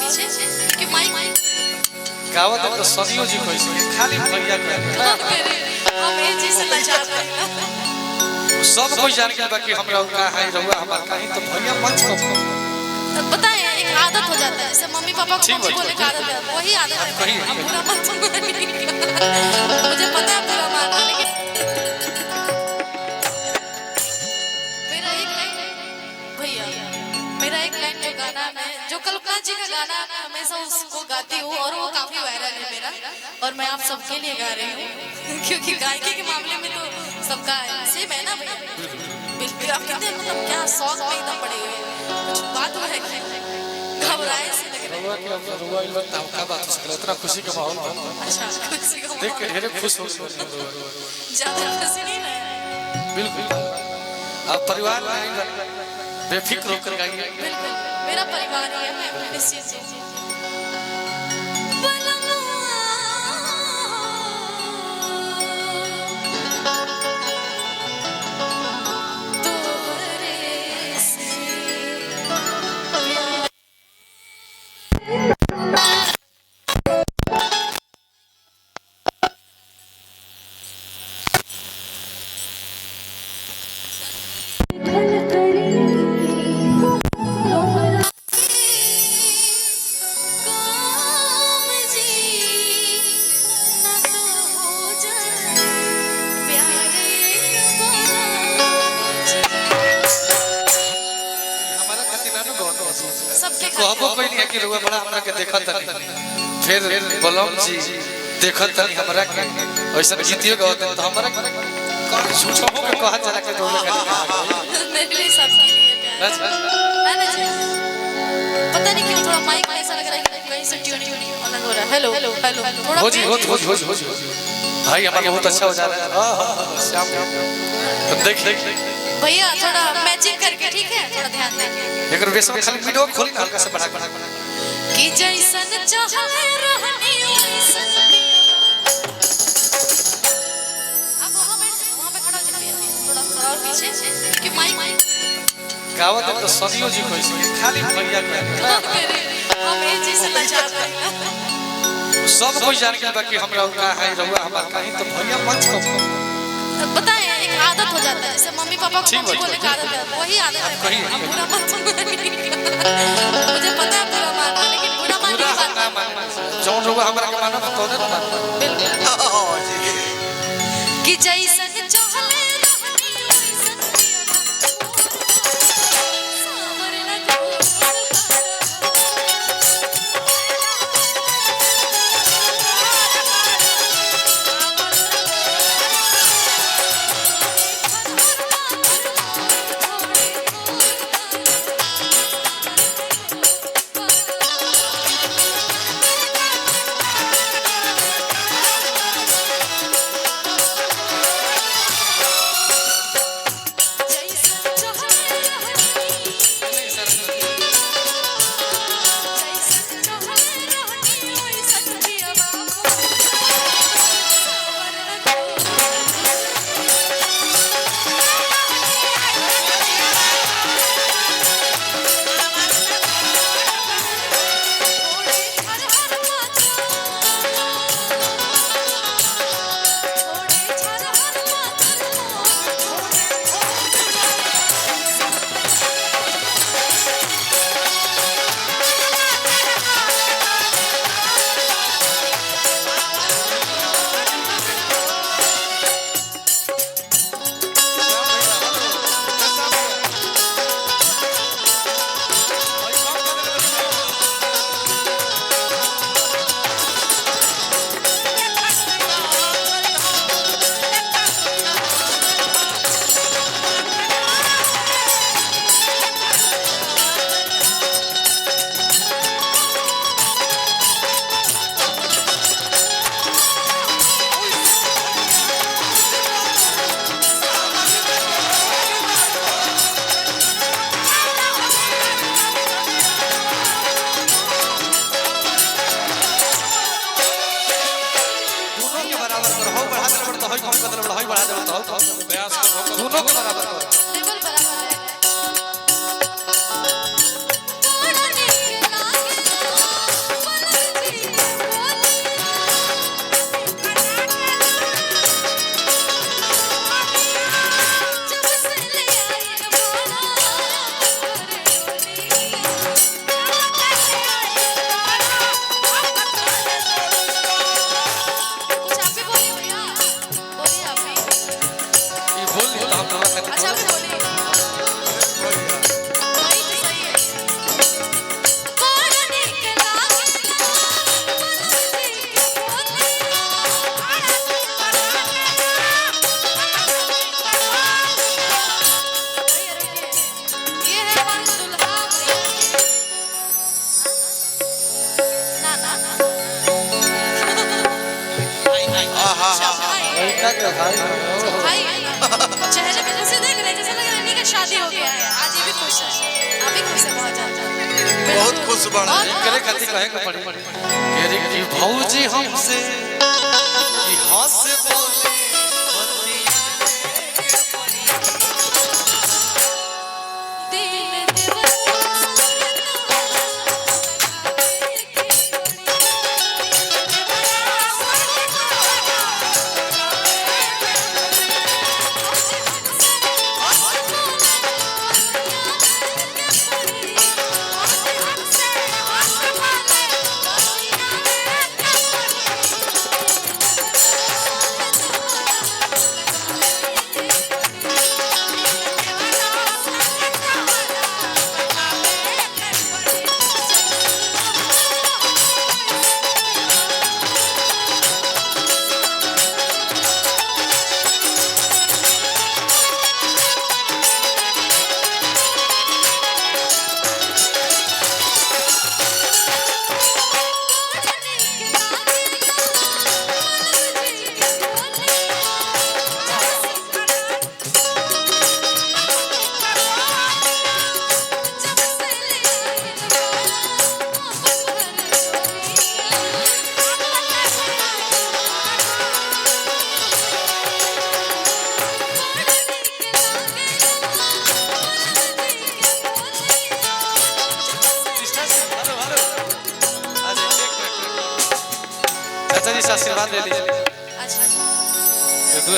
पीछे कि माइक गावत तो सदियों जी कोई खाली भैया के हम ए चीज से लाचार हैं सब कोई जान के बाकी हमरा का है रहुआ हमार कहीं तो भैया मंच को पता है एक आदत हो जाता है जैसे मम्मी पापा को बोलने की आदत है वही आदत है हम पूरा मत मुझे पता है पूरा मारना लेकिन मेरा एक लाइन जो गाना मैं जो कल्पना जी का गाना हमेशा उसको गाती हूँ और वो काफी वायरल है मेरा और मैं आप सबके लिए गा रही हूँ क्योंकि गायकी के मामले में तो सबका सेम है ना भैया बिल्कुल आप कितने मतलब क्या शौक में एकदम पड़े हुए कुछ बात है कि घबराए से लग रहे रुआ का बात हो सकता इतना खुशी का माहौल अच्छा खुशी का देख के ढेर खुश हो ज्यादा खुशी नहीं है बिल्कुल आप परिवार में बेफिक्र होकर गाइए बिल्कुल मेरा परिवार है मैं निश्चित से कहबो कोई नहीं है कि रुआ बड़ा हमरा के देखत नहीं फिर बलम जी देखत नहीं हमरा के ऐसा गीतियो गावत तो हमरा कौन सोचो के कहा चला के दोले मेरे लिए सबके लिए प्यार है ना जी पता नहीं क्यों थोड़ा माइक में ऐसा लग रहा है कहीं से ट्यूनिंग अलग हो रहा है हेलो हेलो हेलो थोड़ा हो जी भाई हमारा बहुत अच्छा हो जा रहा है श्याम देख भैया थोड़ा मैचिंग करके ठीक है थोड़ा ध्यान दें एक वेश में खाली वीडियो खोल के हल्का से बढ़ा कि जैसन चाहे रहनी वैसन अब वहां पे खड़ा हो जाइए थोड़ा और पीछे कि माइक गावत तो सदियों जी कोई खाली भैया के हम ए चीज से लाचार हैं सब कोई जान के बाकी हमरा का है रहुआ हमार कहीं तो भैया मंच को पता है एक आदत हो जाता है जैसे मम्मी पापा को बोलने की आदत है वही आदत है हम पूरा मत मुझे पता है पूरा मारना लेकिन पूरा मानने की बात जौन रहुआ हमरा के मानो तो ना बिल्कुल कि जैसन चाहले रहनी वैसन सावर न लड़का के भाई भाई चेहरे पे जैसे देख रहे जैसे लग रहा है इनकी शादी हो गया है। आज ये भी खुश है, आप भी खुश है बहुत ज्यादा, बहुत खुश बना करे खाती कहे के पड़ी कह रे कि भौजी हमसे कि हंस बोले आशीर्वाद ले लीजिए। अच्छा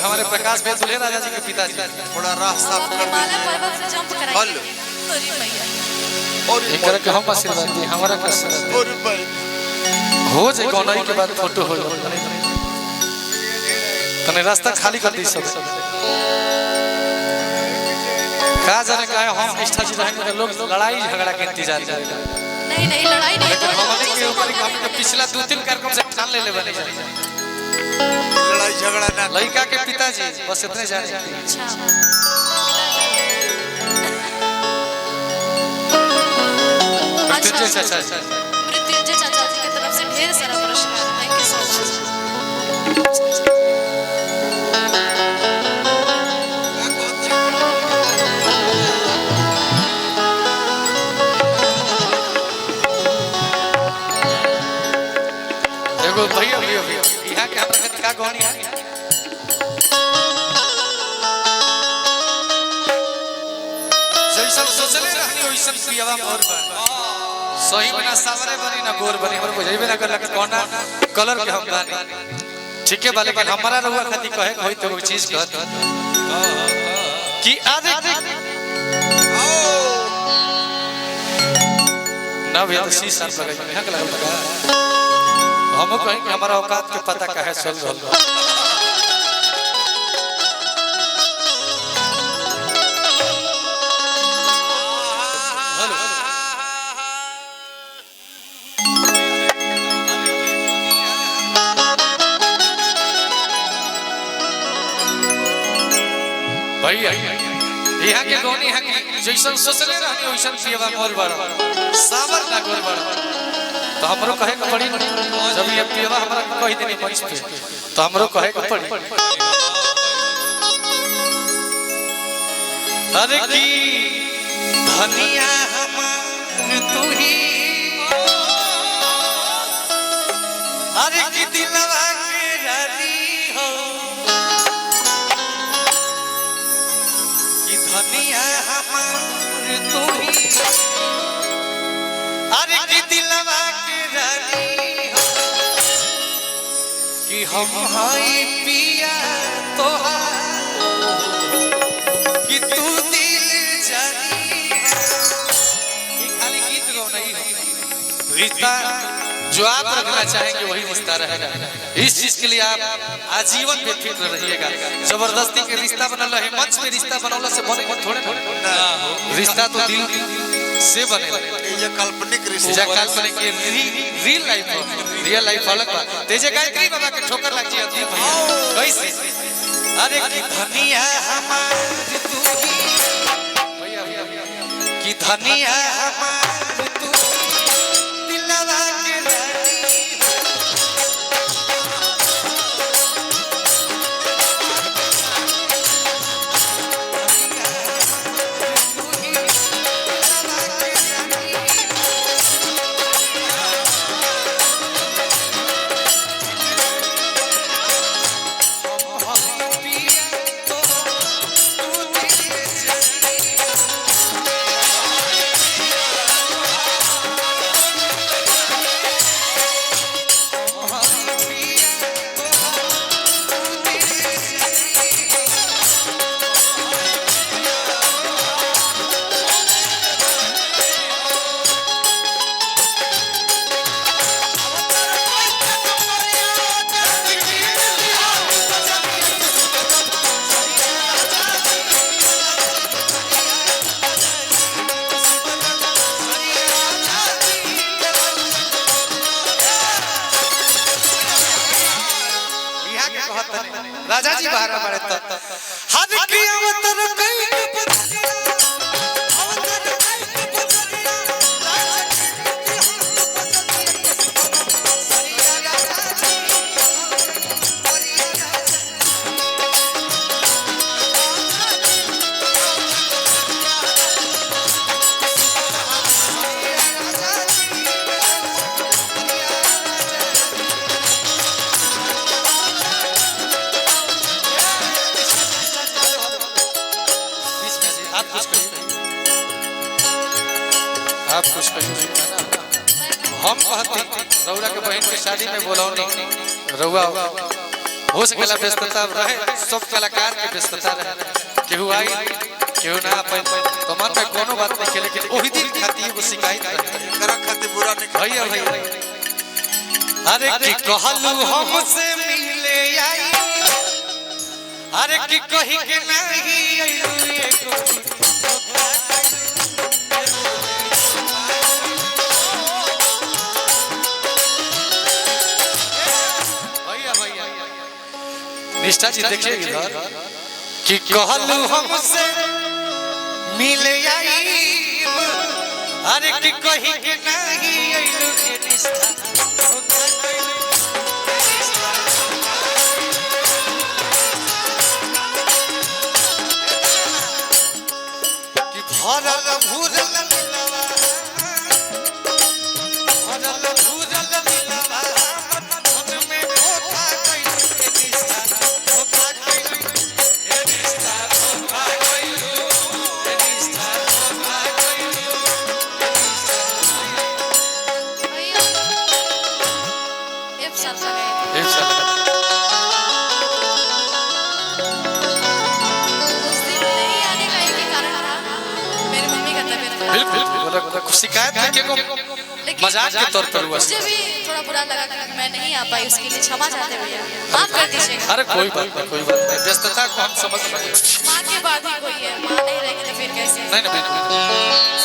हमारे प्रकाश भाई दुल्हे राजा जी के पिताजी थोड़ा राह साफ कर हिमालय पर्वत से जंप कराइए। हेलो अरे भैया और इनकर के हम आशीर्वाद दी हमारा का और भाई हो जाए कोनाई के बाद फोटो हो तने रास्ता खाली कर दी सब का जाने का हम निष्ठा जी रहेंगे लोग लड़ाई झगड़ा के इंतजार करेगा। नहीं नहीं लड़ाई नहीं तो हमने के ऊपर हम के पिछला 2-3 कार्यक्रम से ठान ले बने लड़ाई झगड़ा ना लड़का के पिताजी बस इतने जाने। अच्छा मृत्युंजय चाचा मृत्युंजय चाचा जी की तरफ से ढेर सारा पुरस्कार। Thank you so much. भैया भैया यहाँ के हमरा का गहनी है जैसन सोचले रहनी वैसन पियावा मोर बन सही बना सावरे बनी ना गोर बनी हमर बुझाइबे ना करला कोना कलर के हम बानी ठीक है बाले लेकिन हमारा रहुआ खाती कहे होई तो चीज कहत कि आदि ना भैया 30 साल लगाई यहाँ के लगल लगा हम कहें कि हमारा औकात के पता काहे चल रहल भैया यहाँ के गौनी यहाँ के जैसन सोचले रहनी वैसन पियवा मोर बड़ा सावर ना गोर बड़ा तो हमरो कहे के पड़ी जब ये पियवा हमरा कह देनी मंच पे तो हमरो कहे के पड़ी अरे की धनिया हमार तू ही अरे की दिलवा के रानी हो की धनिया हमार तू ही अरे की दिलवा के रानी हो कि हम हाय पिया तोहार कि तू दिल जानी ये खाली गीत गाओ नहीं रिश्ता जो आप रखना चाहेंगे वही रिश्ता रहेगा। इस चीज के लिए आप आजीवन बेफिक्र रहिएगा। जबरदस्ती के रिश्ता बनल है मंच में रिश्ता बनौला से बने थोड़े रिश्ता तो दिल से बने ये काल्पनिक रिश्ता ये काल्पनिक के रियल लाइफ अलग बा तेजे गायत्री बाबा के ठोकर लाग जी अति भैया कैसे अरे की धनिया हमार तू ही भैया की धनिया हमार तू दिलवा के रानी राजा जी बाहर हमारे तो हद की अवतर कई बदलिया अवतर कई बदलिया राजा की बदलिया राजा जी आप कुछ कहिए हम कहते रउरा के बहन के शादी में बोलौनी रउआ हो सकेला व्यस्तता रहे सब कलाकार के व्यस्तता रहे केहू आई केहू ना अपन तो मन में कोनो बात नहीं के लेकिन ओही दिन खाती वो शिकायत रहता करा खातिर बुरा नहीं भैया भैया अरे की कहलू हमसे मिले आई अरे की कही के नहीं आइलू एको निष्ठा जी देखिए इधर कि कहलू हमसे मिले आई अरे कि कही के नहीं आइलू के निष्ठा कि भरल भूरल मिलवा भरल भूरल मिलवा मन में धोखा कइलू के निष्ठा धोखा कइलू के निष्ठा धोखा कइलू के निष्ठा धोखा कइलू भैया एक साथ लगाए एक साथ उस दिन नहीं आने का एक ही कारण था मेरी मम्मी का तबीयत खराब बिल्कुल बोला शिकायत करके को मजाक के तौर पर हुआ मुझे भी थोड़ा बुरा लगा कि मैं नहीं आ पाई उसके लिए क्षमा चाहते भैया माफ कर दीजिएगा अरे कोई बात नहीं व्यस्तता को हम समझ रहे हैं माँ के बाद ही कोई है माँ नहीं रहेगी तो फिर कैसे नहीं